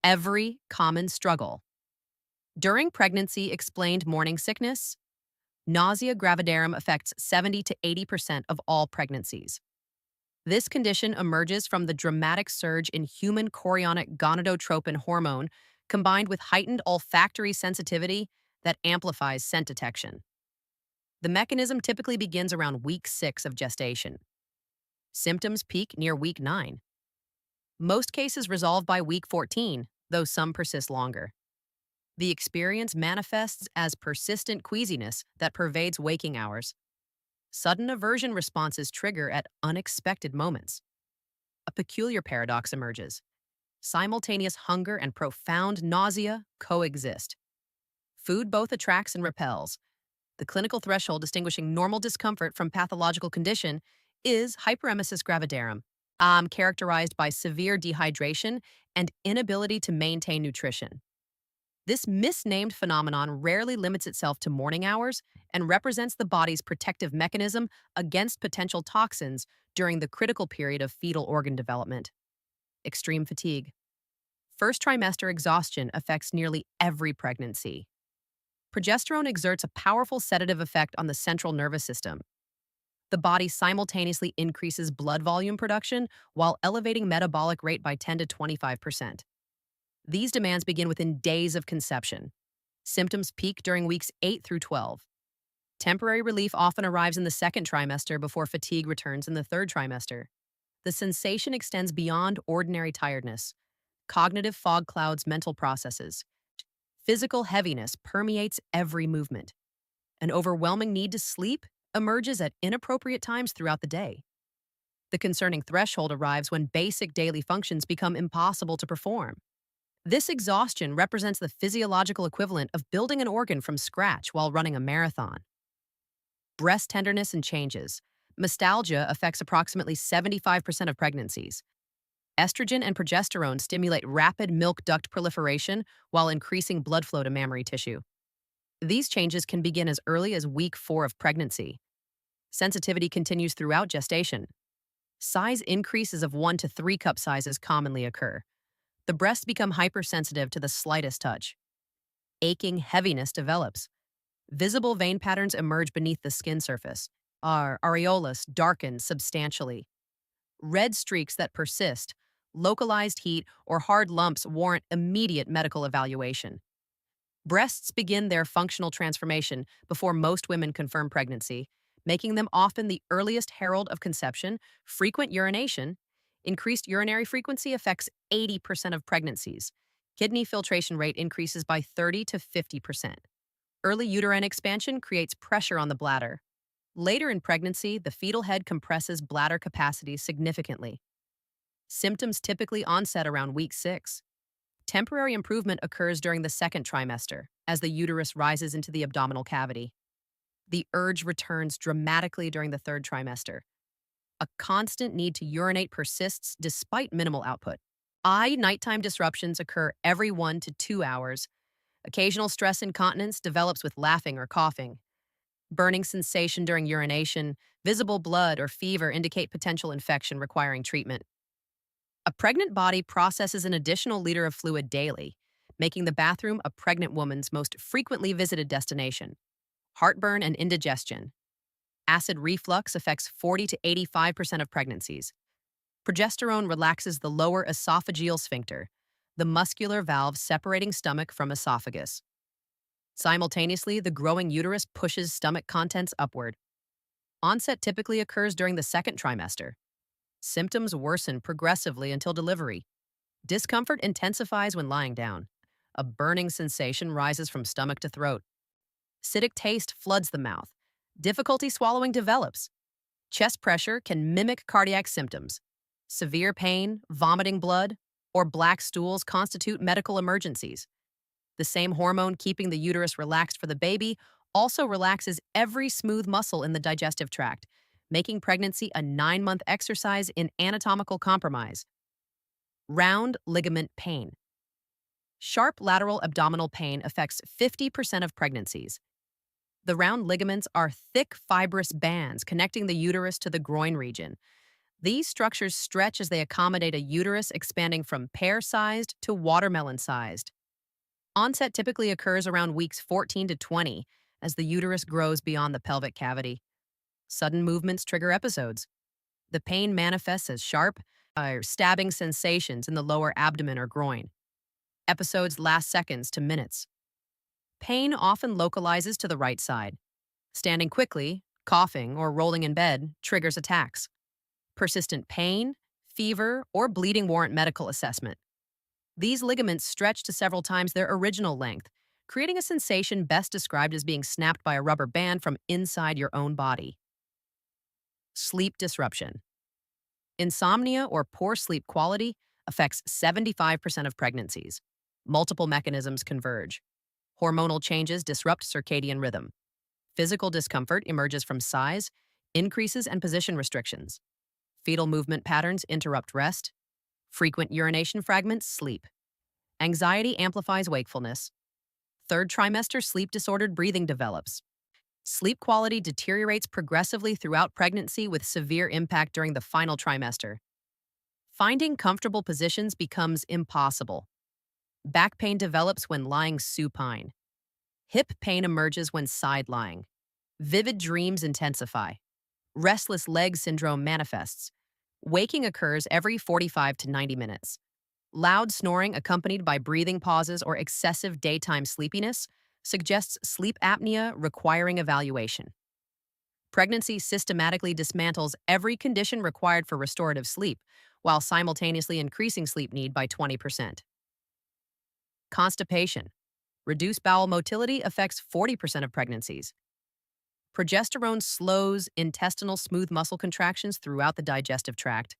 Every common struggle. During pregnancy explained morning sickness, nausea gravidarum affects 70 to 80% of all pregnancies. This condition emerges from the dramatic surge in human chorionic gonadotropin hormone combined with heightened olfactory sensitivity that amplifies scent detection. The mechanism typically begins around week 6 of gestation. Symptoms peak near week 9. Most cases resolve by week 14, though some persist longer. The experience manifests as persistent queasiness that pervades waking hours. Sudden aversion responses trigger at unexpected moments. A peculiar paradox emerges. Simultaneous hunger and profound nausea coexist. Food both attracts and repels. The clinical threshold distinguishing normal discomfort from pathological condition is hyperemesis gravidarum, characterized by severe dehydration and inability to maintain nutrition. This misnamed phenomenon rarely limits itself to morning hours and represents the body's protective mechanism against potential toxins during the critical period of fetal organ development. Extreme fatigue. First trimester exhaustion affects nearly every pregnancy. Progesterone exerts a powerful sedative effect on the central nervous system. The body simultaneously increases blood volume production while elevating metabolic rate by 10 to 25%. These demands begin within days of conception. Symptoms peak during weeks 8 through 12. Temporary relief often arrives in the second trimester before fatigue returns in the third trimester. The sensation extends beyond ordinary tiredness. Cognitive fog clouds mental processes. Physical heaviness permeates every movement. An overwhelming need to sleep emerges at inappropriate times throughout the day. The concerning threshold arrives when basic daily functions become impossible to perform. This exhaustion represents the physiological equivalent of building an organ from scratch while running a marathon. Breast tenderness and changes. Mastalgia affects approximately 75% of pregnancies. Estrogen and progesterone stimulate rapid milk duct proliferation while increasing blood flow to mammary tissue. These changes can begin as early as week 4 of pregnancy. Sensitivity continues throughout gestation. Size increases of 1 to 3 cup sizes commonly occur. The breasts become hypersensitive to the slightest touch. Aching heaviness develops. Visible vein patterns emerge beneath the skin surface. Our areolus darkens substantially. Red streaks that persist, localized heat, or hard lumps warrant immediate medical evaluation. Breasts begin their functional transformation before most women confirm pregnancy, making them often the earliest herald of conception. Frequent urination. Increased urinary frequency affects 80% of pregnancies. Kidney filtration rate increases by 30 to 50%. Early uterine expansion creates pressure on the bladder. Later in pregnancy, the fetal head compresses bladder capacity significantly. Symptoms typically onset around week 6. Temporary improvement occurs during the second trimester as the uterus rises into the abdominal cavity. The urge returns dramatically during the third trimester. A constant need to urinate persists despite minimal output. Nighttime disruptions occur every 1 to 2 hours. Occasional stress incontinence develops with laughing or coughing. Burning sensation during urination, visible blood, or fever indicate potential infection requiring treatment. A pregnant body processes an additional liter of fluid daily, making the bathroom a pregnant woman's most frequently visited destination. Heartburn and indigestion. Acid reflux affects 40 to 85% of pregnancies. Progesterone relaxes the lower esophageal sphincter, the muscular valve separating stomach from esophagus. Simultaneously, the growing uterus pushes stomach contents upward. Onset typically occurs during the second trimester. Symptoms worsen progressively until delivery. Discomfort intensifies when lying down. A burning sensation rises from stomach to throat. Acidic taste floods the mouth. Difficulty swallowing develops. Chest pressure can mimic cardiac symptoms. Severe pain, vomiting blood, or black stools constitute medical emergencies. The same hormone keeping the uterus relaxed for the baby also relaxes every smooth muscle in the digestive tract, making pregnancy a 9-month exercise in anatomical compromise. Round ligament pain. Sharp lateral abdominal pain affects 50% of pregnancies. The round ligaments are thick, fibrous bands connecting the uterus to the groin region. These structures stretch as they accommodate a uterus expanding from pear-sized to watermelon-sized. Onset typically occurs around weeks 14 to 20 as the uterus grows beyond the pelvic cavity. Sudden movements trigger episodes. The pain manifests as sharp, stabbing sensations in the lower abdomen or groin. Episodes last seconds to minutes. Pain often localizes to the right side. Standing quickly, coughing, or rolling in bed triggers attacks. Persistent pain, fever, or bleeding warrant medical assessment. These ligaments stretch to several times their original length, creating a sensation best described as being snapped by a rubber band from inside your own body. Sleep disruption. Insomnia or poor sleep quality affects 75% of pregnancies. Multiple mechanisms converge. Hormonal changes disrupt circadian rhythm. Physical discomfort emerges from size, increases, and position restrictions. Fetal movement patterns interrupt rest. Frequent urination fragments sleep. Anxiety amplifies wakefulness. Third trimester sleep disordered breathing develops. Sleep quality deteriorates progressively throughout pregnancy with severe impact during the final trimester. Finding comfortable positions becomes impossible. Back pain develops when lying supine. Hip pain emerges when side lying. Vivid dreams intensify. Restless leg syndrome manifests. Waking occurs every 45 to 90 minutes. Loud snoring accompanied by breathing pauses or excessive daytime sleepiness suggests sleep apnea requiring evaluation. Pregnancy systematically dismantles every condition required for restorative sleep, while simultaneously increasing sleep need by 20%. Constipation. Reduced bowel motility affects 40% of pregnancies. Progesterone slows intestinal smooth muscle contractions throughout the digestive tract.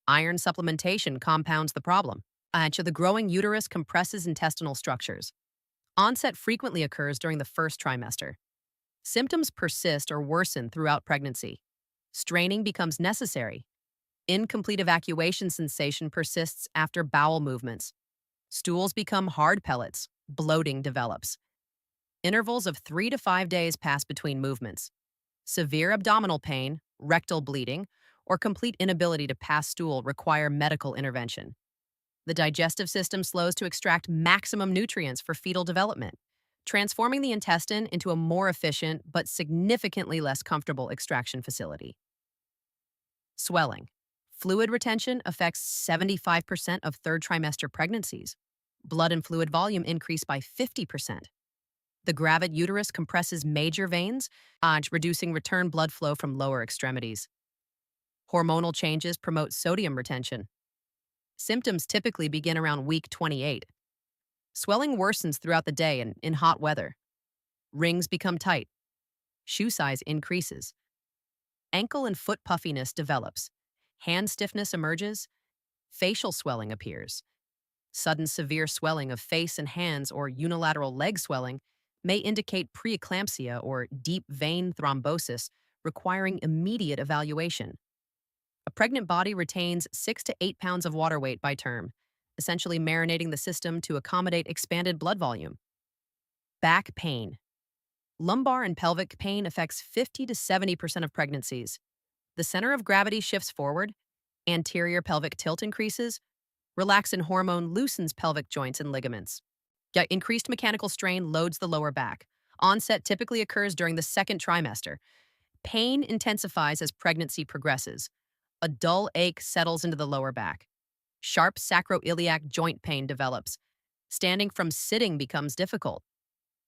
Iron supplementation compounds the problem. The growing uterus compresses intestinal structures. Onset frequently occurs during the first trimester. Symptoms persist or worsen throughout pregnancy. Straining becomes necessary. Incomplete evacuation sensation persists after bowel movements. Stools become hard pellets. Bloating develops. Intervals of 3 to 5 days pass between movements. Severe abdominal pain, rectal bleeding, or complete inability to pass stool require medical intervention. The digestive system slows to extract maximum nutrients for fetal development, transforming the intestine into a more efficient but significantly less comfortable extraction facility. Swelling. Fluid retention affects 75% of third trimester pregnancies. Blood and fluid volume increase by 50%. The gravid uterus compresses major veins, reducing return blood flow from lower extremities. Hormonal changes promote sodium retention. Symptoms typically begin around week 28. Swelling worsens throughout the day and in hot weather. Rings become tight. Shoe size increases. Ankle and foot puffiness develops. Hand stiffness emerges. Facial swelling appears. Sudden severe swelling of face and hands or unilateral leg swelling may indicate preeclampsia or deep vein thrombosis requiring immediate evaluation. A pregnant body retains 6 to 8 pounds of water weight by term, essentially marinating the system to accommodate expanded blood volume. Back pain. Lumbar and pelvic pain affects 50 to 70% of pregnancies. The center of gravity shifts forward, anterior pelvic tilt increases, relaxin hormone loosens pelvic joints and ligaments. Yet increased mechanical strain loads the lower back. Onset typically occurs during the second trimester. Pain intensifies as pregnancy progresses. A dull ache settles into the lower back. Sharp sacroiliac joint pain develops. Standing from sitting becomes difficult.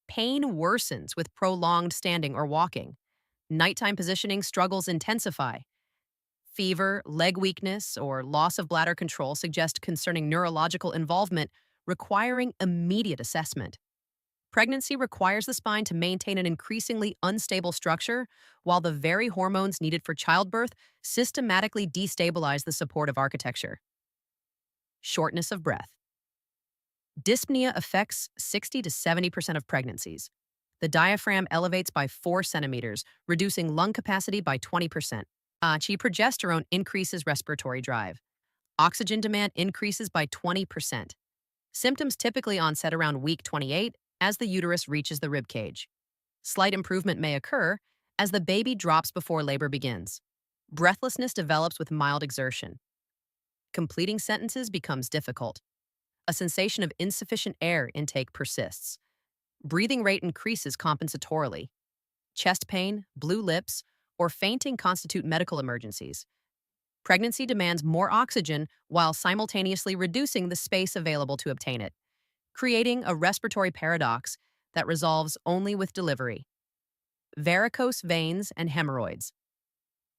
Pain worsens with prolonged standing or walking. Nighttime positioning struggles intensify. Fever, leg weakness, or loss of bladder control suggest concerning neurological involvement requiring immediate assessment. Pregnancy requires the spine to maintain an increasingly unstable structure, while the very hormones needed for childbirth systematically destabilize the supportive architecture. Shortness of breath. Dyspnea affects 60 to 70% of pregnancies. The diaphragm elevates by 4 centimeters, reducing lung capacity by 20%. Progesterone increases respiratory drive. Oxygen demand increases by 20%. Symptoms typically onset around week 28 as the uterus reaches the rib cage. Slight improvement may occur as the baby drops before labor begins. Breathlessness develops with mild exertion. Completing sentences becomes difficult. A sensation of insufficient air intake persists. Breathing rate increases compensatorily. Chest pain, blue lips, or fainting constitute medical emergencies. Pregnancy demands more oxygen while simultaneously reducing the space available to obtain it, creating a respiratory paradox that resolves only with delivery. Varicose veins and hemorrhoids.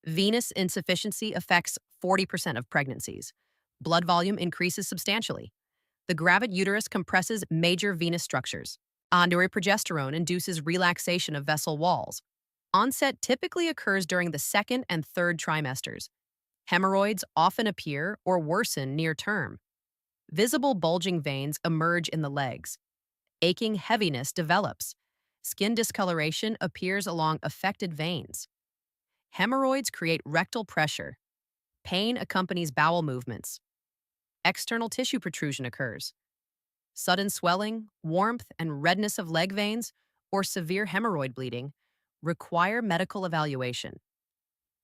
Venous insufficiency affects 40% of pregnancies. Blood volume increases substantially. The gravid uterus compresses major venous structures. Progesterone induces relaxation of vessel walls. Onset typically occurs during the second and third trimesters. Hemorrhoids often appear or worsen near term. Visible bulging veins emerge in the legs. Aching heaviness develops. Skin discoloration appears along affected veins. Hemorrhoids create rectal pressure. Pain accompanies bowel movements. External tissue protrusion occurs. Sudden swelling, warmth, and redness of leg veins, or severe hemorrhoid bleeding require medical evaluation.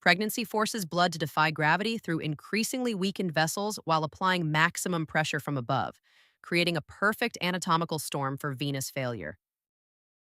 Pregnancy forces blood to defy gravity through increasingly weakened vessels while applying maximum pressure from above, creating a perfect anatomical storm for venous failure.